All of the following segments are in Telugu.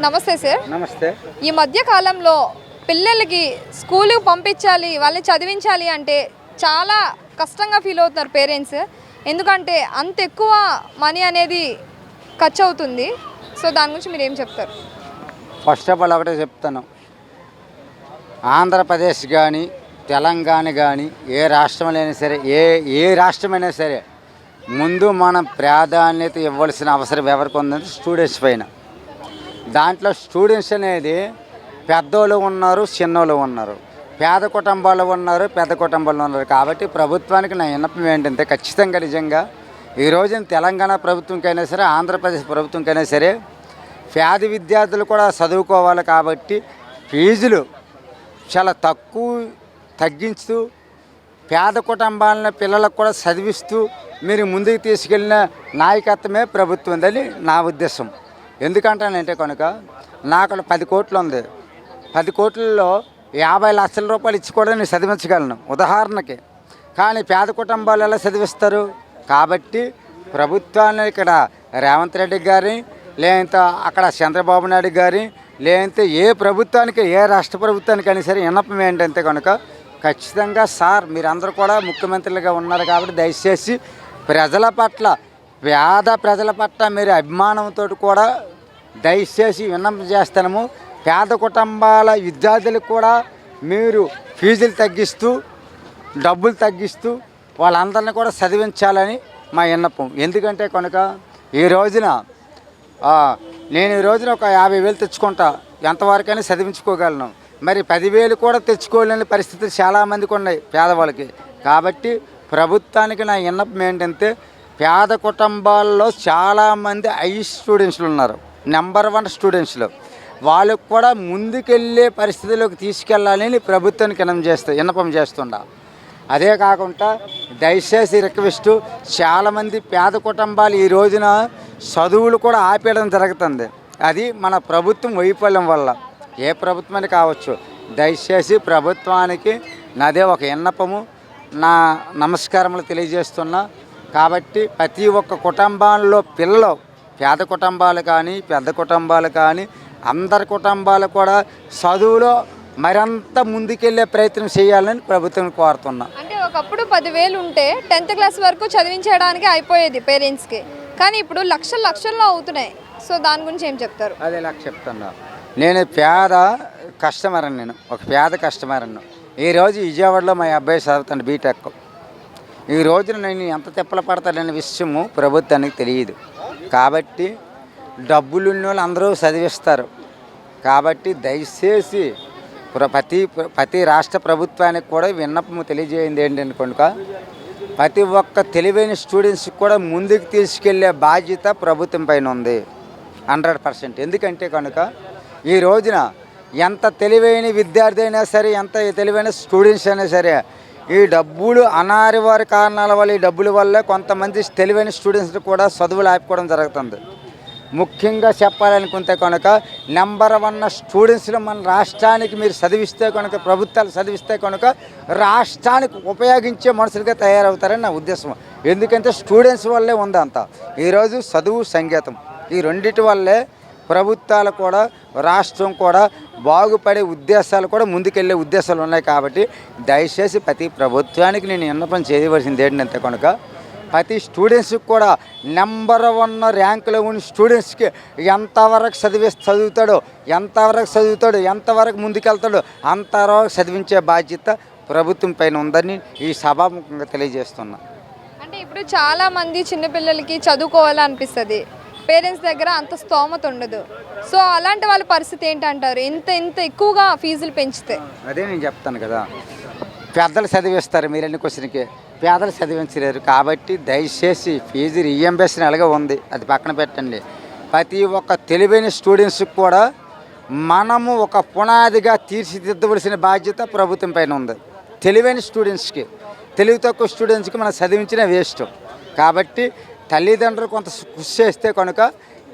నమస్తే సార్. నమస్తే. ఈ మధ్య కాలంలో పిల్లలకి స్కూలుకి పంపించాలి, వాళ్ళని చదివించాలి అంటే చాలా కష్టంగా ఫీల్ అవుతున్నారు పేరెంట్స్. ఎందుకంటే అంత ఎక్కువ మనీ అనేది ఖర్చు అవుతుంది. సో దాని గురించి మీరు ఏం చెప్తారు? ఫస్ట్ ఆఫ్ ఆల్ ఒకటే చెప్తాను, ఆంధ్రప్రదేశ్ కానీ తెలంగాణ కానీ ఏ రాష్ట్రంలో సరే ఏ రాష్ట్రమైనా సరే ముందు మనం ప్రాధాన్యత ఇవ్వాల్సిన అవసరం ఎవరికి ఉందంటే స్టూడెంట్స్ పైన. దాంట్లో స్టూడెంట్స్ అనేది పెద్దోళ్ళు ఉన్నారు, చిన్నోళ్ళు ఉన్నారు, పేద కుటుంబాలు ఉన్నారు, పెద్ద కుటుంబాలు ఉన్నారు. కాబట్టి ప్రభుత్వానికి నా విన్నపం ఏంటంటే ఖచ్చితంగా నిజంగా ఈ రోజున తెలంగాణ ప్రభుత్వంకైనా సరే ఆంధ్రప్రదేశ్ ప్రభుత్వంకైనా సరే పేద విద్యార్థులు కూడా చదువుకోవాలి. కాబట్టి ఫీజులు చాలా తగ్గించుతూ పేద కుటుంబాలను పిల్లలకు కూడా చదివిస్తూ మీరు ముందుకు తీసుకెళ్ళిన నాయకత్వమే ప్రభుత్వం ఉందని నా ఉద్దేశం. ఎందుకంటానంటే కనుక నాకు 10 కోట్లు ఉంది, 10 కోట్లలో 50 లక్షల రూపాయలు ఇచ్చి కూడా నేను చదివించగలను ఉదాహరణకి. కానీ పేద కుటుంబాలు ఎలా చదివిస్తారు? కాబట్టి ప్రభుత్వాన్ని ఇక్కడ రేవంత్ రెడ్డి గారి లేదంటే అక్కడ చంద్రబాబు నాయుడు గారి లేదంటే ఏ ప్రభుత్వానికి ఏ రాష్ట్ర ప్రభుత్వానికైనా సరే విన్నపం ఏంటంటే కనుక ఖచ్చితంగా సార్ మీరందరూ కూడా ముఖ్యమంత్రులుగా ఉన్నారు కాబట్టి దయచేసి ప్రజల పట్ల పేద ప్రజల పట్ల మీరు అభిమానంతో కూడా దయచేసి విన్నపం చేస్తాము. పేద కుటుంబాల విద్యార్థులకు కూడా మీరు ఫీజులు తగ్గిస్తూ డబ్బులు తగ్గిస్తూ వాళ్ళందరినీ కూడా చదివించాలని మా విన్నపం. ఎందుకంటే కనుక ఈ రోజున నేను ఈ రోజున ఒక 50,000 తెచ్చుకుంటా, ఎంతవరకైనా చదివించుకోగలను. మరి 10,000 కూడా తెచ్చుకోలేని పరిస్థితులు చాలామందికి ఉన్నాయి పేదవాళ్ళకి. కాబట్టి ప్రభుత్వానికి నా విన్నపం ఏంటంటే పేద కుటుంబాల్లో చాలామంది స్టూడెంట్స్లు ఉన్నారు, నెంబర్ 1 స్టూడెంట్స్లో. వాళ్ళకు కూడా ముందుకెళ్ళే పరిస్థితుల్లోకి తీసుకెళ్ళాలని ప్రభుత్వానికి విన్నపం చేస్తుండా. అదే కాకుండా దయచేసి రిక్వెస్టు, చాలామంది పేద కుటుంబాలు ఈ రోజున చదువులు కూడా ఆపేయడం జరుగుతుంది. అది మన ప్రభుత్వం వైఫల్యం వల్ల. ఏ ప్రభుత్వాన్ని కావచ్చు, దయచేసి ప్రభుత్వానికి నాదే ఒక విన్నపము, నా నమస్కారములు తెలియజేస్తున్నా. కాబట్టి ప్రతి ఒక్క కుటుంబాల్లో పిల్లలు, పేద కుటుంబాలు కానీ పెద్ద కుటుంబాలు కానీ అందరి కుటుంబాలు కూడా చదువులో మరింత ముందుకెళ్ళే ప్రయత్నం చేయాలని ప్రభుత్వం కోరుతున్నా. అంటే ఒకప్పుడు 10,000 ఉంటే 10th క్లాస్ వరకు చదివించడానికి అయిపోయేది పేరెంట్స్కి. కానీ ఇప్పుడు లక్షల్లో అవుతున్నాయి. సో దాని గురించి ఏం చెప్తారు? అదే నాకు చెప్తున్నా, నేను పేద కస్టమర్, నేను ఒక పేద కస్టమర్. ఈరోజు విజయవాడలో మా అబ్బాయి చదువుతాను బీటెక్. ఈ రోజున నేను ఎంత తిప్పలు పడతాననే విషయము ప్రభుత్వానికి తెలియదు. కాబట్టి డబ్బులు ఉన్న వాళ్ళు అందరూ చదివిస్తారు. కాబట్టి దయచేసి ప్రతి రాష్ట్ర ప్రభుత్వానికి కూడా విన్నపము తెలియజేయండి ఏంటంటే కనుక ప్రతి ఒక్క తెలివైన స్టూడెంట్స్కి కూడా ముందుకు తీసుకెళ్లే బాధ్యత ప్రభుత్వం పైన ఉంది 100%. ఎందుకంటే కనుక ఈ రోజున ఎంత తెలివైన విద్యార్థి అయినా సరే, ఎంత తెలివైన స్టూడెంట్స్ అయినా సరే, ఈ డబ్బులు అనానివారి కారణాల వల్ల, ఈ డబ్బుల వల్ల కొంతమంది తెలివైన స్టూడెంట్స్ కూడా చదువులు ఆపుకోవడం జరుగుతుంది. ముఖ్యంగా చెప్పాలనుకుంటే కనుక నెంబర్ 1 స్టూడెంట్స్లో మన రాష్ట్రానికి మీరు చదివిస్తే కనుక, ప్రభుత్వాలు చదివిస్తే కనుక రాష్ట్రానికి ఉపయోగించే మనుషులుగా తయారవుతారని నా ఉద్దేశం. ఎందుకంటే స్టూడెంట్స్ వల్లే ఉంది అంతా. ఈరోజు చదువు, సంగీతం ఈ రెండిటి వల్లే ప్రభుత్వాలు కూడా రాష్ట్రం కూడా బాగుపడే ఉద్దేశాలు కూడా ముందుకెళ్ళే ఉద్దేశాలు ఉన్నాయి. కాబట్టి దయచేసి ప్రతి ప్రభుత్వానికి నేను విన్నపం చేయవలసింది ఏంటంటే కనుక ప్రతి స్టూడెంట్స్కి కూడా నెంబర్ 1 ర్యాంకులో ఉన్న స్టూడెంట్స్కి ఎంతవరకు చదువుతాడో, ఎంతవరకు ముందుకెళ్తాడో అంతవరకు చదివించే బాధ్యత ప్రభుత్వం పైన ఉందని ఈ సభాముఖంగా తెలియజేస్తున్నా. అంటే ఇప్పుడు చాలామంది చిన్నపిల్లలకి చదువుకోవాలనిపిస్తుంది, పేరెంట్స్ దగ్గర అంత స్తోమత ఉండదు. సో అలాంటి వాళ్ళ పరిస్థితి ఏంటంటారు? ఇంత ఎక్కువగా ఫీజులు పెంచితే? అదే నేను చెప్తాను కదా, పెద్దలు చదివిస్తారు, మీరు ఎన్ని క్వశ్చన్కి పేదలు చదివించలేరు. కాబట్టి దయచేసి ఫీజు రీఎంబర్స్మెంట్ అలాగే ఉంది, అది పక్కన పెట్టండి. ప్రతి ఒక్క తెలివైన స్టూడెంట్స్కి కూడా మనము ఒక పునాదిగా తీర్చిదిద్దవలసిన బాధ్యత ప్రభుత్వం పైన ఉంది. తెలివైన స్టూడెంట్స్కి, తెలివి తక్కువ స్టూడెంట్స్కి మనం చదివించిన వేస్ట్. కాబట్టి తల్లిదండ్రులు కొంత కృషి చేస్తే కనుక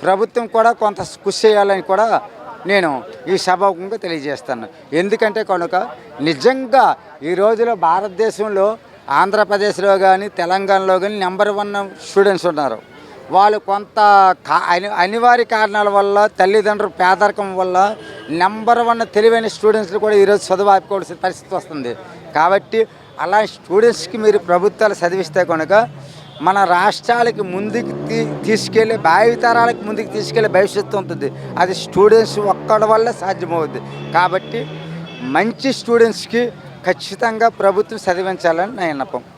ప్రభుత్వం కూడా కొంత కృషి చేయాలని కూడా నేను ఈ సభాముఖంగా తెలియజేస్తాను. ఎందుకంటే కనుక నిజంగా ఈ రోజులో భారతదేశంలో ఆంధ్రప్రదేశ్లో కానీ తెలంగాణలో కానీ నెంబర్ 1 స్టూడెంట్స్ ఉన్నారు. వాళ్ళు కొంత అనివార్య కారణాల వల్ల తల్లిదండ్రుల పేదరికం వల్ల నెంబర్ 1 తెలివైన స్టూడెంట్స్ని కూడా ఈరోజు చదువు ఆపుకోవాల్సిన పరిస్థితి వస్తుంది. కాబట్టి అలాంటి స్టూడెంట్స్కి మీరు ప్రభుత్వాలు చదివిస్తే కనుక మన రాష్ట్రాలకి ముందుకు తీసుకెళ్ళి భావితరాలకు ముందుకు తీసుకెళ్ళే భవిష్యత్తు ఉంటుంది. అది స్టూడెంట్స్ ఒక్కడి వల్ల సాధ్యమవుద్ది. కాబట్టి మంచి స్టూడెంట్స్కి ఖచ్చితంగా ప్రభుత్వం చదివించాలని నా విన్నపం.